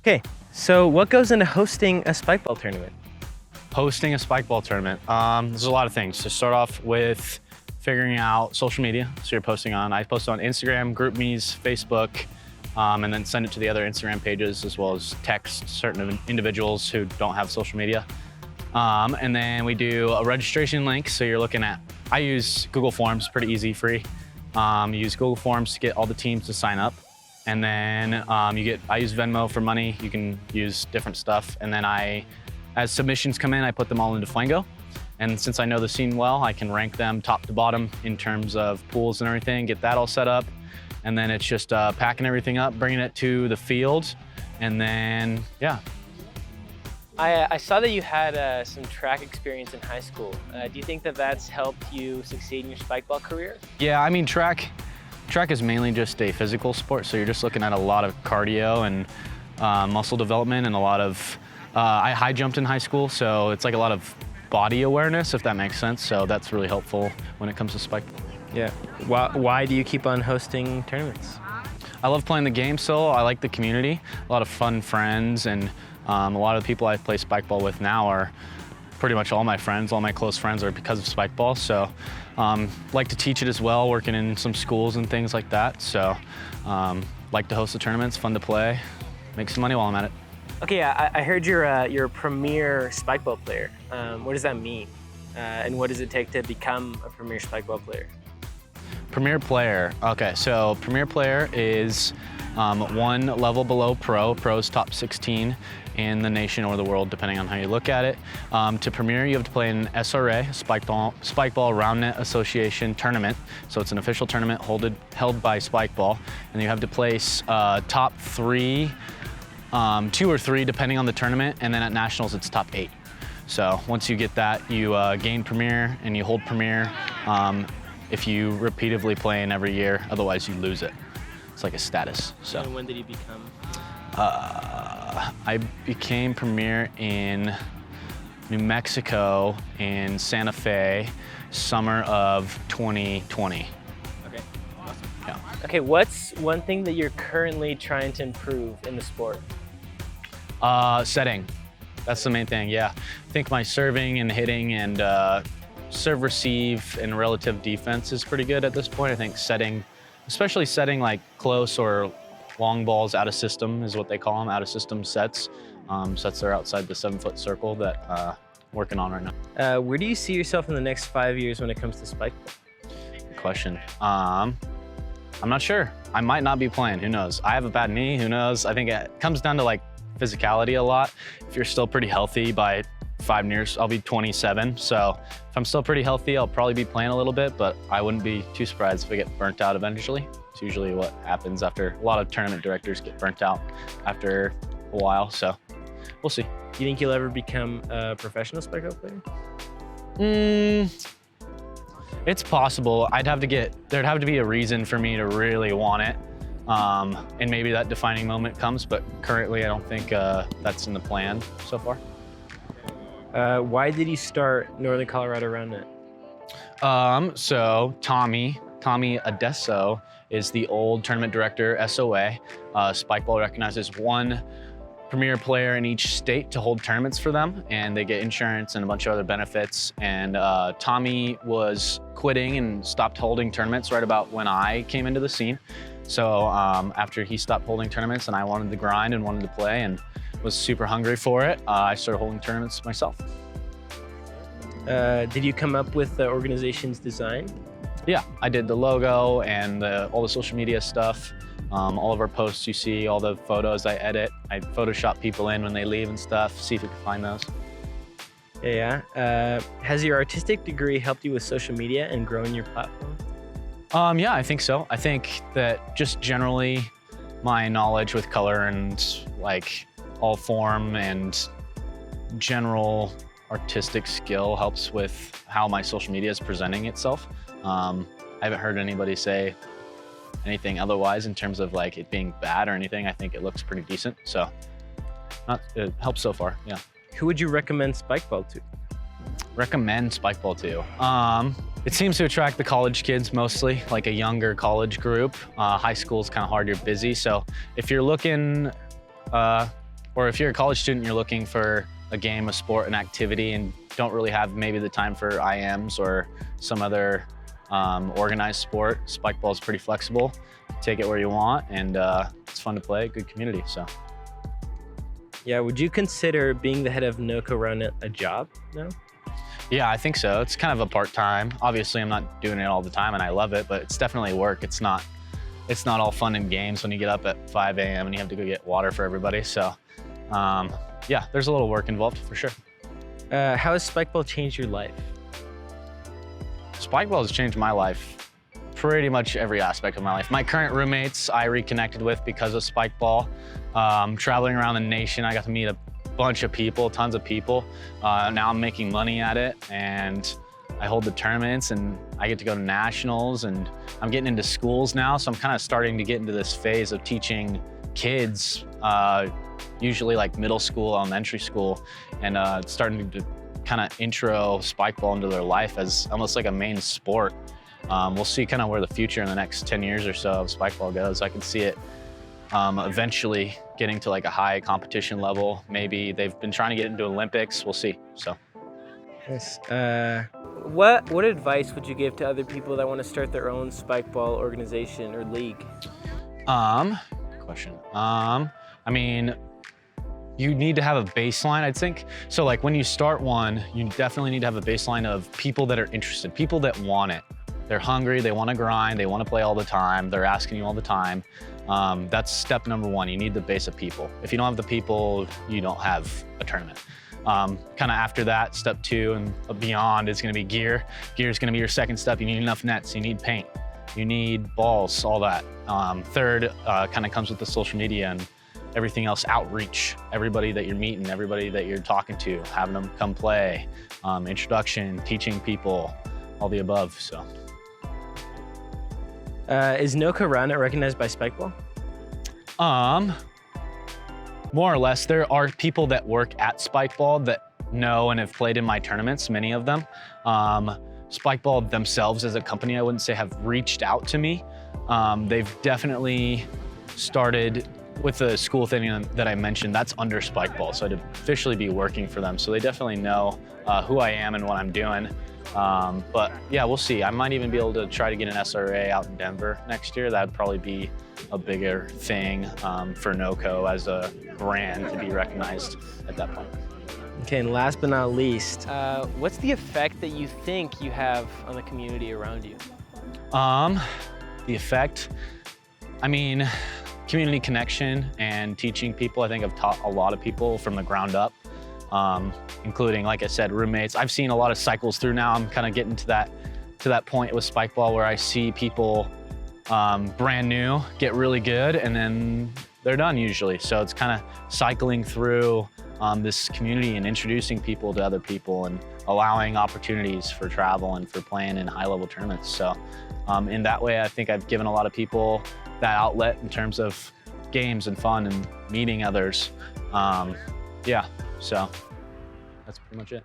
Okay, so what goes into hosting a spikeball tournament? Hosting a spikeball tournament, there's a lot of things. To start off with figuring out social media, so you're posting on. I post on Instagram, GroupMe's, Facebook, and then send it to the other Instagram pages, as well as text certain individuals who don't have social media. And then we do a registration link, so you're looking at, I use Google Forms, pretty easy, free. You use Google Forms to get all the teams to sign up. And then I use Venmo for money. You can use different stuff. And then as submissions come in, I put them all into Flango. And since I know the scene well, I can rank them top to bottom in terms of pools and everything, get that all set up. And then it's just packing everything up, bringing it to the field. And then, yeah. I saw that you had some track experience in high school. Do you think that that's helped you succeed in your spikeball career? Yeah, I mean, track is mainly just a physical sport, so you're just looking at a lot of cardio and muscle development and a lot of, I high jumped in high school, so it's like a lot of body awareness, if that makes sense. So that's really helpful when it comes to spikeball. Yeah. Why do you keep on hosting tournaments? I love playing the game still. I like the community, a lot of fun friends, and a lot of the people I play spikeball with now are pretty much all my friends. All my close friends are because of spikeball. So like to teach it as well, working in some schools and things like that. So like to host the tournaments, fun to play, make some money while I'm at it. Okay, I heard you're a premier spikeball player. What does that mean? And what does it take to become a premier spikeball player? Premier player, okay, so premier player is one level below pro. Pro's top 16 in the nation or the world, depending on how you look at it. To premier, you have to play an SRA, Spikeball Round Net Association tournament. So it's an official tournament held by Spikeball, and you have to place top 3, 2 or 3, depending on the tournament, and then at nationals, it's top 8. So once you get that, you gain premier and you hold premier if you repeatedly play in every year, otherwise you lose it. It's like a status. So. And when did you become? I became premier in New Mexico in Santa Fe, summer of 2020. Okay, awesome. Yeah. Okay, what's one thing that you're currently trying to improve in the sport? Setting. That's the main thing, yeah. I think my serving and hitting and serve receive and relative defense is pretty good at this point. I think setting, especially setting like close or long balls out of system is what they call them, out of system sets. Sets that are outside the 7-foot circle that I'm working on right now. Where do you see yourself in the next 5 years when it comes to spikeball? Good question. I'm not sure. I might not be playing, who knows? I have a bad knee, who knows? I think it comes down to like physicality a lot. If you're still pretty healthy by 5 years, I'll be 27. So if I'm still pretty healthy, I'll probably be playing a little bit, but I wouldn't be too surprised if I get burnt out eventually. It's usually what happens after a lot of tournament directors get burnt out after a while. So we'll see. Do you think you'll ever become a professional spikeball player? It's possible. there'd have to be a reason for me to really want it. And maybe that defining moment comes, but currently I don't think that's in the plan so far. Why did you start Northern Colorado Round Net? So Tommy Adesso is the old tournament director, SOA. Spikeball recognizes one premier player in each state to hold tournaments for them, and they get insurance and a bunch of other benefits. And Tommy was quitting and stopped holding tournaments right about when I came into the scene. So after he stopped holding tournaments and I wanted to grind and wanted to play and was super hungry for it, I started holding tournaments myself. Did you come up with the organization's design? Yeah, I did the logo and all the social media stuff. All of our posts you see, all the photos I edit. I Photoshop people in when they leave and stuff, see if we can find those. Yeah. Has your artistic degree helped you with social media and growing your platform? Yeah, I think so. I think that just generally my knowledge with color and like all form and general artistic skill helps with how my social media is presenting itself. I haven't heard anybody say anything otherwise in terms of like it being bad or anything. I think it looks pretty decent. So it helps so far, yeah. Who would you recommend spikeball to? Recommend spikeball to? It seems to attract the college kids mostly, like a younger college group. High school is kind of hard, you're busy. So if you're looking or if you're a college student, you're looking for a game, a sport, an activity, and don't really have maybe the time for IMs or some other organized sport, Spikeball is pretty flexible. Take it where you want, and it's fun to play, good community, so. Yeah, would you consider being the head of NOCO Run a job now? Yeah, I think so. It's kind of a part-time. Obviously, I'm not doing it all the time, and I love it, but it's definitely work. It's not all fun and games when you get up at 5 a.m. and you have to go get water for everybody. So, yeah, there's a little work involved for sure. How has Spikeball changed your life? Spikeball has changed my life, pretty much every aspect of my life. My current roommates I reconnected with because of Spikeball. Traveling around the nation, I got to meet a bunch of people, tons of people. Now I'm making money at it, and I hold the tournaments, and I get to go to nationals, and I'm getting into schools now, so I'm kind of starting to get into this phase of teaching kids, usually like middle school, elementary school, and starting to kind of intro Spikeball into their life as almost like a main sport. We'll see kind of where the future in the next 10 years or so of Spikeball goes. I can see it eventually getting to like a high competition level. Maybe they've been trying to get into Olympics. We'll see, so. Nice. What advice would you give to other people that want to start their own Spikeball organization or league? Good question. I mean, you need to have a baseline, I think. So like when you start one, you definitely need to have a baseline of people that are interested, people that want it. They're hungry, they want to grind, they want to play all the time, they're asking you all the time. That's step number one. You need the base of people. If you don't have the people, you don't have a tournament. Kind of after that, step two and beyond is going to be gear. Gear is going to be your second step. You need enough nets, you need paint, you need balls, all that. Third kind of comes with the social media and everything else, outreach. Everybody that you're meeting, everybody that you're talking to, having them come play, introduction, teaching people, all the above, so. Is NOCO Run recognized by Spikeball? More or less. There are people that work at Spikeball that know and have played in my tournaments, many of them. Spikeball themselves as a company, I wouldn't say have reached out to me. They've definitely started with the school thing that I mentioned, that's under Spikeball, so I'd officially be working for them. So they definitely know who I am and what I'm doing. But yeah, we'll see. I might even be able to try to get an SRA out in Denver next year. That'd probably be a bigger thing for NOCO as a brand to be recognized at that point. Okay, and last but not least, what's the effect that you think you have on the community around you? The effect, I mean, community connection and teaching people. I think I've taught a lot of people from the ground up. Including, like I said, roommates. I've seen a lot of cycles through now. I'm kind of getting to that point with Spikeball where I see people brand new get really good and then they're done usually. So it's kind of cycling through this community and introducing people to other people and allowing opportunities for travel and for playing in high-level tournaments. So in that way, I think I've given a lot of people that outlet in terms of games and fun and meeting others. Yeah. So that's pretty much it.